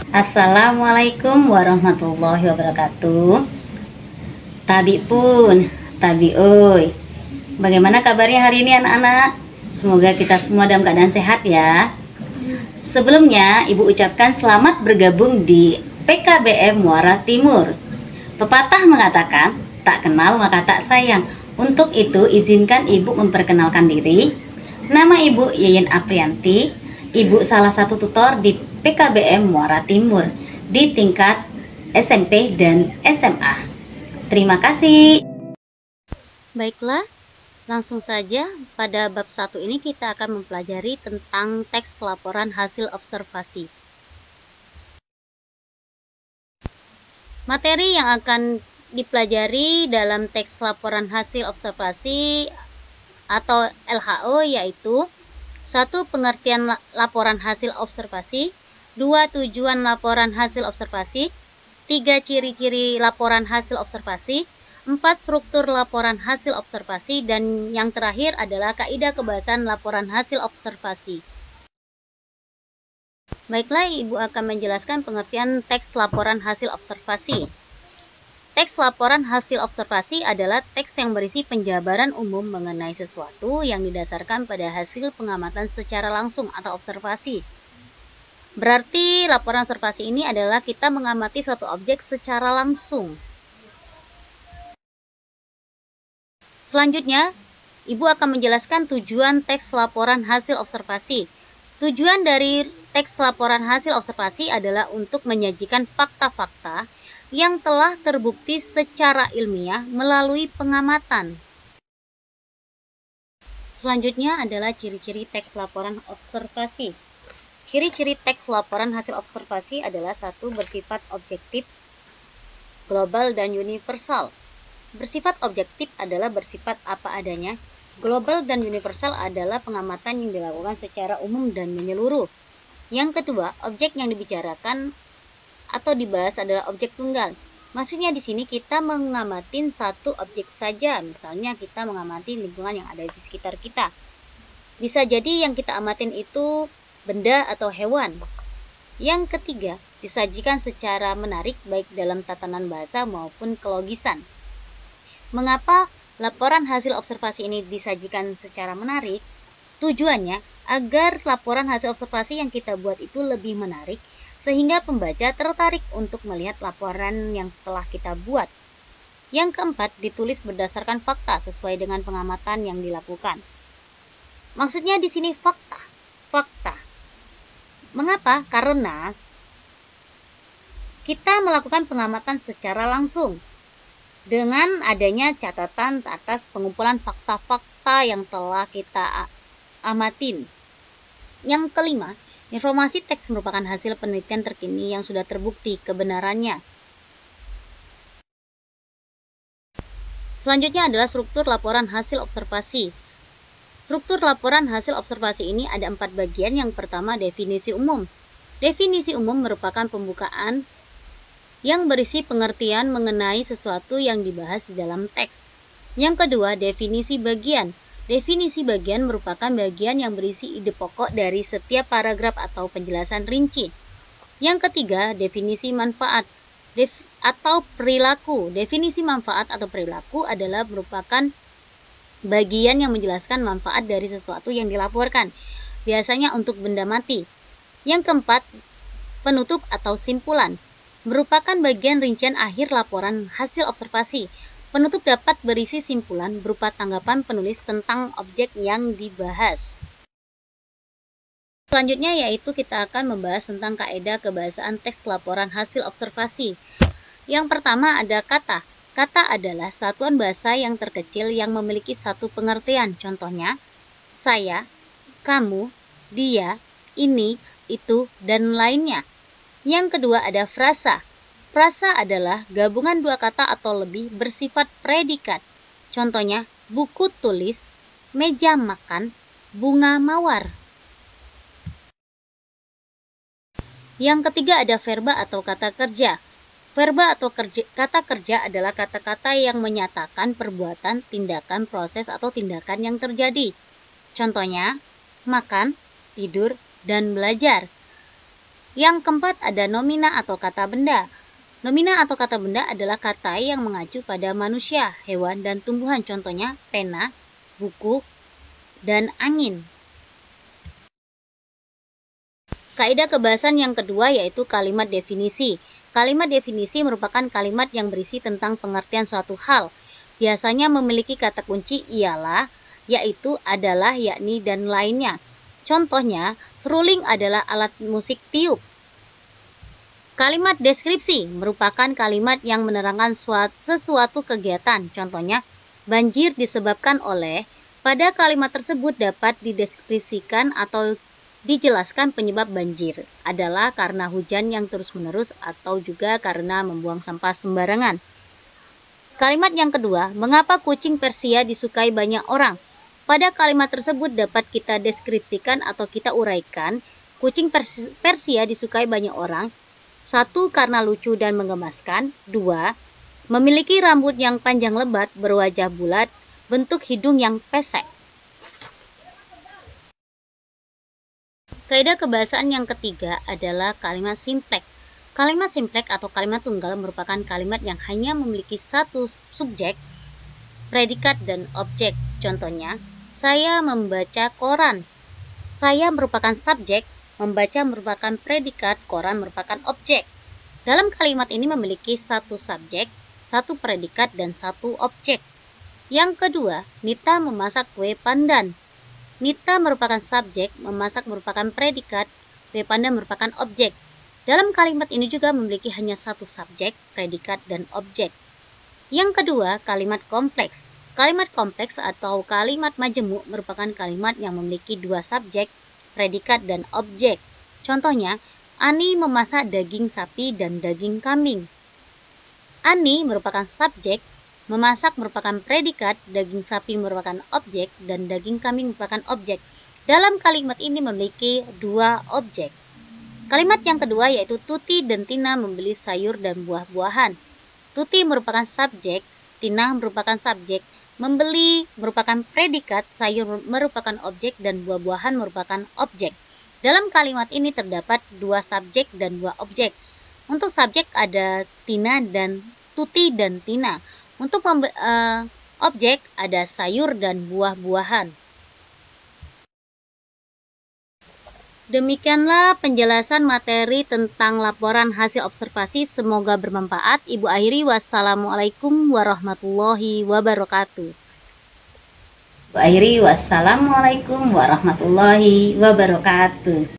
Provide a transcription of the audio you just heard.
Assalamualaikum warahmatullahi wabarakatuh. Tabi pun, tabi oi. Bagaimana kabarnya hari ini anak-anak? Semoga kita semua dalam keadaan sehat ya. Sebelumnya, Ibu ucapkan selamat bergabung di PKBM Muara Timur. Pepatah mengatakan, tak kenal maka tak sayang. Untuk itu, izinkan Ibu memperkenalkan diri. Nama Ibu Yeyen Aprianti. Ibu salah satu tutor di PKBM Muara Timur di tingkat SMP dan SMA. Terima kasih. Baiklah, langsung saja pada bab 1 ini kita akan mempelajari tentang teks laporan hasil observasi. Materi yang akan dipelajari dalam teks laporan hasil observasi atau LHO yaitu 1. Pengertian laporan hasil observasi, 2. Tujuan laporan hasil observasi, 3. Ciri-ciri laporan hasil observasi, 4. Struktur laporan hasil observasi, dan yang terakhir adalah kaidah kebahasan laporan hasil observasi. Baiklah, Ibu akan menjelaskan pengertian teks laporan hasil observasi. Teks laporan hasil observasi adalah teks yang berisi penjabaran umum mengenai sesuatu yang didasarkan pada hasil pengamatan secara langsung atau observasi. Berarti laporan observasi ini adalah kita mengamati suatu objek secara langsung. Selanjutnya, Ibu akan menjelaskan tujuan teks laporan hasil observasi. Tujuan dari teks laporan hasil observasi adalah untuk menyajikan fakta-fakta yang telah terbukti secara ilmiah melalui pengamatan. Selanjutnya adalah ciri-ciri teks laporan observasi. Ciri-ciri teks laporan hasil observasi adalah 1. Bersifat objektif, global, dan universal. Bersifat objektif adalah bersifat apa adanya. Global dan universal adalah pengamatan yang dilakukan secara umum dan menyeluruh. Yang kedua, objek yang dibicarakan atau dibahas adalah objek tunggal. Maksudnya di sini kita mengamati satu objek saja. Misalnya kita mengamati lingkungan yang ada di sekitar kita. Bisa jadi yang kita amatin itu benda atau hewan. Yang ketiga, disajikan secara menarik baik dalam tatanan bahasa maupun kelogisan. Mengapa laporan hasil observasi ini disajikan secara menarik? Tujuannya agar laporan hasil observasi yang kita buat itu lebih menarik sehingga pembaca tertarik untuk melihat laporan yang telah kita buat. Yang keempat, ditulis berdasarkan fakta sesuai dengan pengamatan yang dilakukan. Maksudnya di sini fakta. Mengapa? Karena kita melakukan pengamatan secara langsung dengan adanya catatan atas pengumpulan fakta-fakta yang telah kita amatin. Yang kelima, informasi teks merupakan hasil penelitian terkini yang sudah terbukti kebenarannya. Selanjutnya adalah struktur laporan hasil observasi. Struktur laporan hasil observasi ini ada 4 bagian. Yang pertama, definisi umum. Definisi umum merupakan pembukaan yang berisi pengertian mengenai sesuatu yang dibahas di dalam teks. Yang kedua, definisi bagian. Definisi bagian merupakan bagian yang berisi ide pokok dari setiap paragraf atau penjelasan rinci. Yang ketiga, definisi manfaat atau perilaku. Definisi manfaat atau perilaku adalah merupakan bagian yang menjelaskan manfaat dari sesuatu yang dilaporkan, biasanya untuk benda mati. Yang keempat, penutup atau simpulan, merupakan bagian rincian akhir laporan hasil observasi. Penutup dapat berisi simpulan berupa tanggapan penulis tentang objek yang dibahas. Selanjutnya yaitu kita akan membahas tentang kaidah kebahasaan teks laporan hasil observasi. Yang pertama ada kata. Kata adalah satuan bahasa yang terkecil yang memiliki satu pengertian. Contohnya, saya, kamu, dia, ini, itu, dan lainnya. Yang kedua ada frasa. Frasa adalah gabungan dua kata atau lebih bersifat predikat. Contohnya, buku tulis, meja makan, bunga mawar. Yang ketiga ada verba atau kata kerja. Verba atau kata kerja adalah kata-kata yang menyatakan perbuatan, tindakan, proses, atau tindakan yang terjadi. Contohnya, makan, tidur, dan belajar. Yang keempat ada nomina atau kata benda. Nomina atau kata benda adalah kata yang mengacu pada manusia, hewan, dan tumbuhan. Contohnya, pena, buku, dan angin. Kaidah kebahasan yang kedua yaitu kalimat definisi. Kalimat definisi merupakan kalimat yang berisi tentang pengertian suatu hal. Biasanya memiliki kata kunci ialah, yaitu, adalah, yakni, dan lainnya. Contohnya, seruling adalah alat musik tiup. Kalimat deskripsi merupakan kalimat yang menerangkan sesuatu kegiatan. Contohnya, banjir disebabkan oleh. Pada kalimat tersebut dapat dideskripsikan atau dijelaskan penyebab banjir adalah karena hujan yang terus-menerus atau juga karena membuang sampah sembarangan. Kalimat yang kedua, mengapa kucing Persia disukai banyak orang? Pada kalimat tersebut dapat kita deskripsikan atau kita uraikan. Kucing Persia disukai banyak orang. 1. Karena lucu dan menggemaskan. 2. Memiliki rambut yang panjang lebat, berwajah bulat, bentuk hidung yang pesek. Kaidah kebahasaan yang ketiga adalah kalimat simplek. Kalimat simplek atau kalimat tunggal merupakan kalimat yang hanya memiliki satu subjek, predikat, dan objek. Contohnya, saya membaca koran. Saya merupakan subjek, membaca merupakan predikat, koran merupakan objek. Dalam kalimat ini memiliki satu subjek, satu predikat, dan satu objek. Yang kedua, Nita memasak kue pandan. Nita merupakan subjek, memasak merupakan predikat, kue pandan merupakan objek. Dalam kalimat ini juga memiliki hanya satu subjek, predikat, dan objek. Yang kedua, kalimat kompleks. Kalimat kompleks atau kalimat majemuk merupakan kalimat yang memiliki dua subjek, predikat, dan objek. Contohnya, Ani memasak daging sapi dan daging kambing. Ani merupakan subjek, memasak merupakan predikat, daging sapi merupakan objek, dan daging kambing merupakan objek. Dalam kalimat ini memiliki dua objek. Kalimat yang kedua yaitu Tuti dan Tina membeli sayur dan buah-buahan. Tuti merupakan subjek, Tina merupakan subjek, membeli merupakan predikat, sayur merupakan objek, dan buah-buahan merupakan objek. Dalam kalimat ini terdapat dua subjek dan dua objek. Untuk subjek ada Tina dan Tuti dan Tina. Untuk objek ada sayur dan buah-buahan. Demikianlah penjelasan materi tentang laporan hasil observasi. Semoga bermanfaat. Ibu akhiri, wassalamualaikum warahmatullahi wabarakatuh. Ibu akhiri, wassalamualaikum warahmatullahi wabarakatuh.